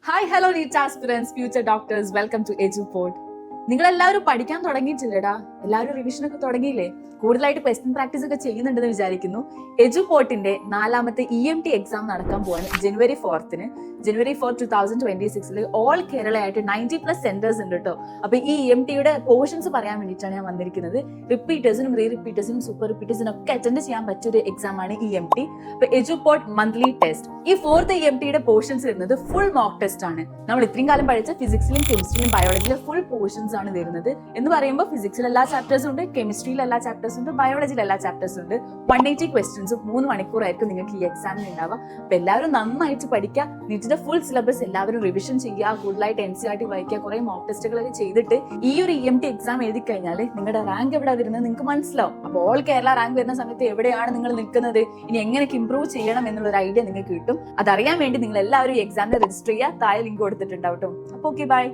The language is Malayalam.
Hi hello NEET aspirants future doctors welcome to Eduport. നിങ്ങൾ എല്ലാവരും പഠിക്കാൻ തുടങ്ങിയിട്ടില്ലടാ? എല്ലാവരും റിവിഷൻ ഒക്കെ തുടങ്ങിയില്ലേ? കൂടുതലായിട്ട് ക്വസ്റ്റ്യൻ പ്രാക്ടീസ് ഒക്കെ ചെയ്യുന്നുണ്ടെന്ന് വിചാരിക്കുന്നു. എജുപോർട്ടിന്റെ 4ാമത്തെ EMT എക്സാം നടക്കാൻ പോവാണ് ജനുവരി 4 ജനുവരി 4, 2026 ഓൾ കേരള ആയിട്ട് 90+ സെന്റേഴ്സ് ഉണ്ട് കേട്ടോ. അപ്പൊ ഈ EMTയുടെ പോർഷൻസ് പറയാൻ വേണ്ടിയിട്ടാണ് ഞാൻ വന്നിരിക്കുന്നത്. റിപ്പീറ്റേഴ്സിനും റീ റിപ്പീറ്റേഴ്സിനും സൂപ്പർ റിപ്പീറ്റേഴ്സിനും ഒക്കെ അറ്റൻഡ് ചെയ്യാൻ പറ്റിയ ഒരു എക്സാം ആണ് EMT. അപ്പൊ എജുപോർട്ട് മന്ത്ലി ടെസ്റ്റ്. ഈ 4th EMTയുടെ പോർഷൻസ് വരുന്നത് ഫുൾ മോക്ക് ടെസ്റ്റ് ആണ്. നമ്മൾ ഇത്രയും കാലം പഠിച്ച ഫിസിക്സിലും കെമിസ്ട്രിയിലും ബയോളജിയിലും ഫുൾ പോർഷൻസ് ആണ് വരുന്നത്. എന്ന് പറയുമ്പോൾ ഫിസിക്സിൽ എല്ലാ ചാപ്റ്റേഴ്സും ഉണ്ട്, കെമിസ്ട്രിയിൽ എല്ലാ ചാപ്റ്റേഴ്സും ഉണ്ട്, ബയോളജിയിൽ എല്ലാ ചാപ്റ്റേഴ്സും ഉണ്ട്. 180 ക്വസ്റ്റ്യൻസ് 3 മണിക്കൂറായിരിക്കും നിങ്ങൾക്ക് ഈ എക്സാമിന് ഉണ്ടാവുക. അപ്പൊ എല്ലാവരും നന്നായിട്ട് പഠിക്കുക. നീറ്റിന്റെ ഫുൾ സിലബസ് എല്ലാവരും റിവിഷൻ ചെയ്യുക, കൂടുതലായിട്ട് NCERT വായിക്കുക, കുറെ മോക്ക് ടെസ്റ്റുകളൊക്കെ ചെയ്തിട്ട് ഈ ഒരു EMT എക്സാം എഴുതി കഴിഞ്ഞാൽ നിങ്ങളുടെ റാങ്ക് എവിടെ വരുന്നത് നിങ്ങൾക്ക് മനസ്സിലാവും. അപ്പോൾ ഓൾ കേരള റാങ്ക് വരുന്ന സമയത്ത് എവിടെയാണ് നിങ്ങൾ നിൽക്കുന്നത്, ഇനി എങ്ങനെയൊക്കെ ഇംപ്രൂവ് ചെയ്യണം എന്നുള്ള ഒരു ഐഡിയ നിങ്ങൾക്ക് കിട്ടും. അതറിയാൻ വേണ്ടി നിങ്ങൾ എല്ലാവരും ഈ എക്സാമിന് രജിസ്റ്റർ ചെയ്യുക. താഴെ ലിങ്ക് കൊടുത്തിട്ടുണ്ടാവും കേട്ടോ. അപ്പോൾ ഓക്കെ, ബൈ.